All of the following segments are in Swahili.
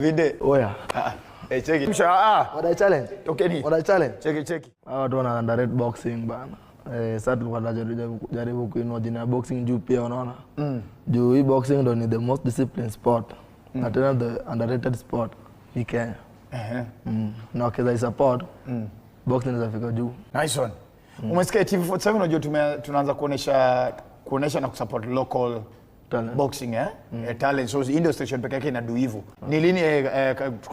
Vinde. Oya. Check it. What I challenge? Tokeni. What I challenge? Check. Hawa watu wana underrate boxing bana. Sasa tulikuwa tunajaribu kuinua jina boxing juu pia unaona. Juu hii boxing ndo ni the most disciplined sport. Na tena the underrated sport in Kenya. Na ukiza support. Boxing inafika juu. Nice one. Umesikia TV47 unajua tunaanza kuonesha na kusupport local talent. Boxing talent. So Indo station pekee yake inadu hivyo. Ni lini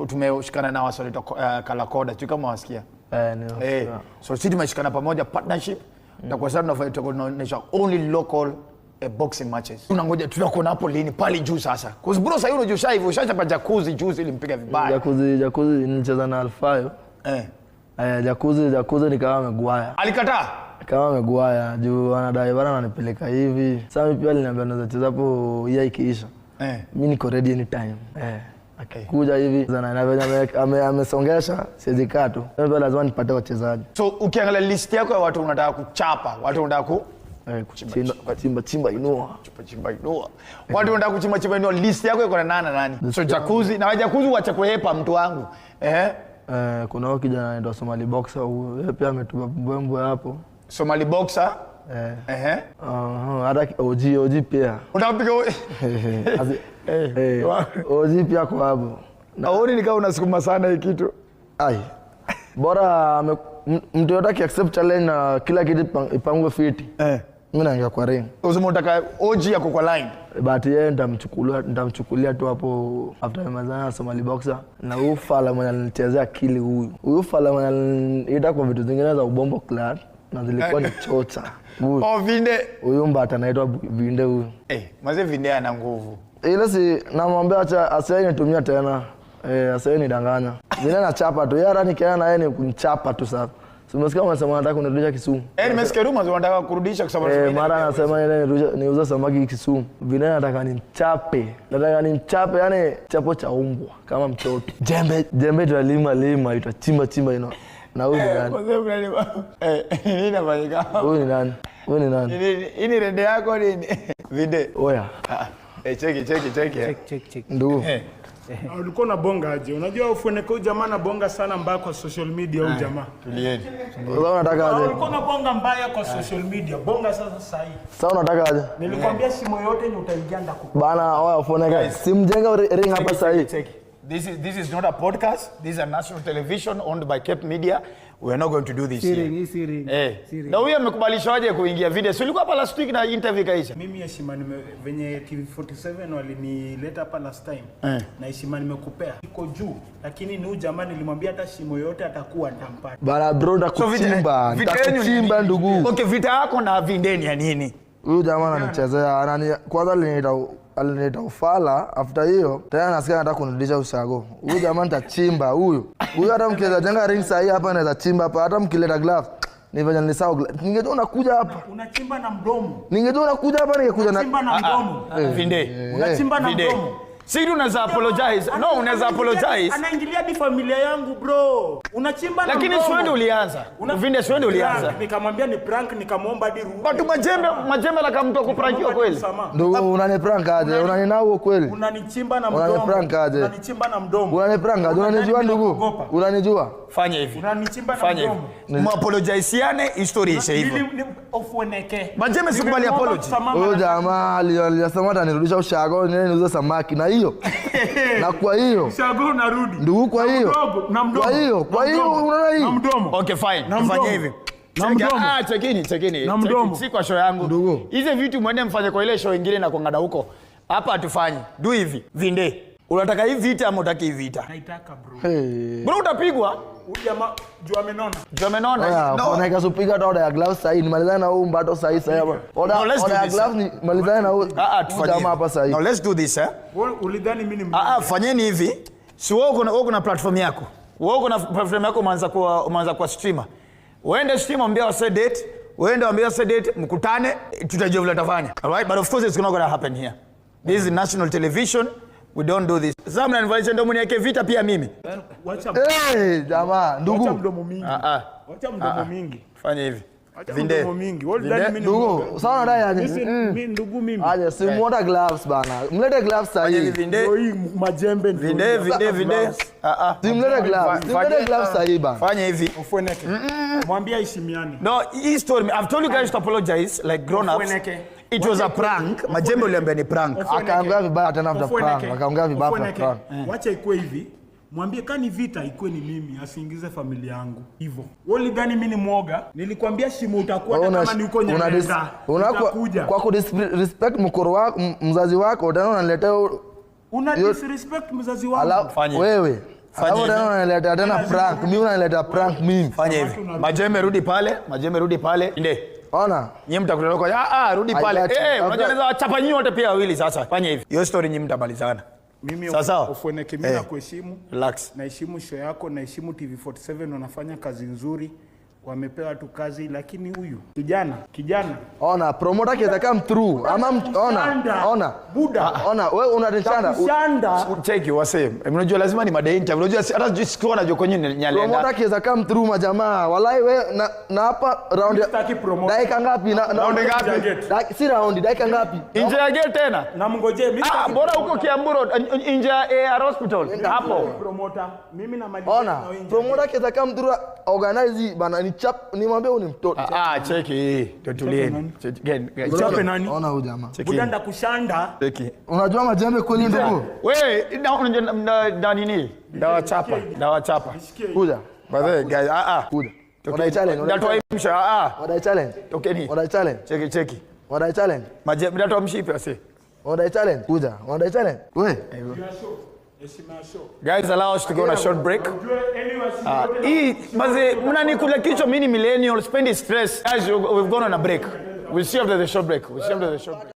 tumeshikana na wasanii Kalakoda tu kama wasikia? So sisi tumeshikana pamoja partnership na kwa sababu tunaonyesha only local boxing matches. Tunangoja tutakuwa hapo lini pale juu sasa. Cause bro sasa unajua sasa hivyo ushachapa Jacuzzi juzi ilimpiga vibaya. Jacuzzi nilicheza na Alfayo. Jacuzzi ni kama Maguire. Alikataa? Kama Maguire juu anadai bana ananipeleka hivi. Sasa mimi pia aliniambia naweza cheza hapo hii ikiisha. Mimi niko ready anytime. Kuja hivi sana amesongesha siwezi kaa tu. Mimi lazima nipate wachezaji. So ukiangalia list yako ya watu unataka kuchapa, watu unataka kuchimba inua. Watu wanataka kuchimba inua, list yako iko na nani? So Jacuzzi na Jacuzzi wacha kuhepa mtu wangu. Kuna wao kijana anaitwa Somali Boxer huyo pia ametupa mbwembwe hapo. Somali Boxer? Hata OG pia. Unapiga OG pia kwa hapo. Naoni ni kama unasukuma sana hii kitu. Ai. Bora mtu yote accept challenge na kila kitu ipangwe fiti. Mimi naingia kwa ring. Uzimo unataka OG yako kwa line. But yeye nitamchukulia tu hapo after mazana Somali Boxer na ufala mwenye alinichezea akili huyu. Huyu fala mwenye aliniita kwa vitu zingine za ubombo clad na zilikuwa ni chocha. Vinde. Huyu mbata anaitwa Vinde huyu. Maze Vinde ana nguvu. Ile si namwambia acha asiye nitumia tena. Asiye nidanganya. Vile na chapa tu. Yara nikiana na yeye ni kunichapa tu sasa. Simesikia wanasema wanataka kunirudisha Kisumu. Nimesikia rumors wanataka kurudisha kwa sababu mara anasema yeye niuza samaki Kisumu. Vile nataka nimchape. Yani chapo cha umbwa kama mtoto. Jembe tunalima itachimba ino. Na huyu ni nani? Nini nafanyika? Huyu ni nani? Hii ni rende yako nini? Vinde. Oya. Check. Ndugu. Ulikuwa na bonga aje? Unajua ufueneka huyu jamaa na bonga sana mbaya kwa social media huyu jamaa. Tulieni. Sasa unataka aje? Ulikuwa na bonga mbaya kwa social media. Bonga sasa hivi. Sasa unataka aje? Nilikwambia simu yote ni utaingia ndakupa. Bana oya ufueneka. Simjenga ring hapa sasa hivi. This is not a podcast. This is a national television owned by Cape Media. We are not going to do this Siri. Na huyu amekubalishwaje kuingia video? So ulikuwa hapa last week na interview kaisha. Mimi heshima venye TV47 walinileta hapa last time. Na heshima nimekupea. Iko juu, lakini ni huyu jamaa nilimwambia hata shimo yote atakuwa nitampata. Bana bro nitakuchimba ndugu. Okay, vita yako na Vindeni ya nini? Huyu jamaa ananichezea, kwanza aliniita ufala, after hiyo tena nasikia anataka kunirudisha ushago. Huyu jamaa nitachimba huyu hata mkiweza jenga ring sahi hapa naweza chimba hapa, hata mkileta glove nifanya nisahau. Ningejua unakuja hapa. Unachimba na mdomo. Ningejua unakuja hapa ningekuja na unachimba na mdomo. Vinde. Unachimba na mdomo. Sisi unaweza apologize. No, unaweza apologize. Anaingilia di familia yangu bro. Unachimba na mdomo. Lakini sio ndio ulianza. Vinde sio ndio ulianza. Nikamwambia ni prank, nikamwomba di rudi. Watu majembe la kama mtu akuprankiwa kweli. Ndio unaniprank aje? Unaninao kweli? Unanichimba na mdomo. Unaniprank aje? Unanichimba na mdomo. Unaniprank aje? Unanijua ndugu? Unanijua? Fanya hivi. Unanichimba na mdomo. Muapologizeane, history ishe hivyo. Ofueneke. Majembe sikubali apology. Huyo jamaa alisema atanirudisha ushago nini niuze samaki na hiyo. Na kwa hiyo ushago unarudi. Ndugu kwa hiyo. Na mdomo. Kwa hiyo unaona hii. Na mdomo. Okay fine. Tufanye hivi. Chekini. Na mdomo. Si kwa show yangu. Hizo vitu mwende mfanye kwa ile show nyingine na kongada huko. Hapa hatufanyi. Do hivi. Vinde. Unataka hii vita ama unataka hii vita? Naitaka bro. Bro utapigwa. Huyu jamaa juu amenona. No. Unaika supiga order ya gloves sahi. Nimalizane na huyu mbato sahi hapa. Order ya gloves nimalizane na huyu jamaa hapa sahi. Now let's do this Wewe ulidhani mimi ni fanyeni hivi. Si wewe uko na platform yako. Wewe uko na platform yako umeanza kwa streamer. Uende stream ambia wase date. Uende ambia wase date mkutane tutajua vile tafanya. All right, but of course it's not going to happen here. This is national television. We don't do this. Sasa mnanivaisha ndio mniweke vita pia mimi. Wacha jamaa ndugu. Wacha mdomo mingi. Wacha mdomo mingi. Fanya hivi. Vinde. mingi. Wewe mimi Ndugu, sawa dai aje. mimi ndugu mimi. Aje simuota gloves bana. Mlete gloves sasa hivi. Vinde. Hii majembe Vinde. Simlete gloves. Simlete gloves sasa hivi bana. Fanya hivi. Ufueneke. Mwambie heshimiane. No, hii story I've told you guys to apologize like grown ups. It was a prank. Majembe uliambia ni prank. Akaongea vibaya tena after prank. Akaongea vibaya after prank. Wacha ikuwe hivi. Mwambie kani vita ikuwe ni mimi, asiingize familia yangu. Hivyo. Wewe ulidhani mimi ni mwoga? Nilikwambia shimo utakuwa kama ni uko Nyamenda. Unakuja. Kwa ku respect mkoro wako, mzazi wako, tena unaniletea una disrespect mzazi wangu. Wewe. Alafu tena unaniletea tena prank. Mimi unaniletea prank mimi. Fanya hivi. Majembe rudi pale. Ndio. Ona. Nyinyi mtakutana kwa rudi pale. Unajua naweza wachapa nyinyi wote pia wawili sasa. Fanya hivi. Hiyo story nyinyi mtamalizana. Mimi Ufueneke mimi nakuheshimu. Relax. Naheshimu show yako, naheshimu TV47 wanafanya kazi nzuri. Wamepewa tu kazi lakini huyu kijana. Ona, promoter kiweza come through. Ama ona. Buda. Ona, wewe unatishanda. Check you wase. Unajua lazima ni mada interview. Unajua hata sikuwa najua kwenye Nyalenda. Promoter kiweza come through majamaa. Wallahi wewe na hapa round dakika ngapi? Round ngapi? Si round dakika ngapi? Nje ya gate tena. Na mngojee mimi. Bora huko Kiambu Road nje ya hospital. Hapo. Promoter. Mimi na mali. Ona, promoter kiweza come through organize bana ni chap nimwambie ni mtoto. Cheki hii. Tutulieni. Chape nani? Ona huyu jamaa. Buda ndakushanda. Cheki. Unajua majembe kweli ndugu? Wewe na nini? Dawa chapa. Kuja. By the way guys, Kuja. Wadai challenge. Natoa msha. Wadai challenge. Tokeni. Wadai challenge. Cheki. Wadai challenge. Majembe natoa mshipi ase. Wadai challenge. Kuja. Wadai challenge. Wewe. Guys, allow us to go on a short break. Mnanikula kichwa mimi ni millennial, spend stress. Guys, we've gone on a break. We'll see after the short break.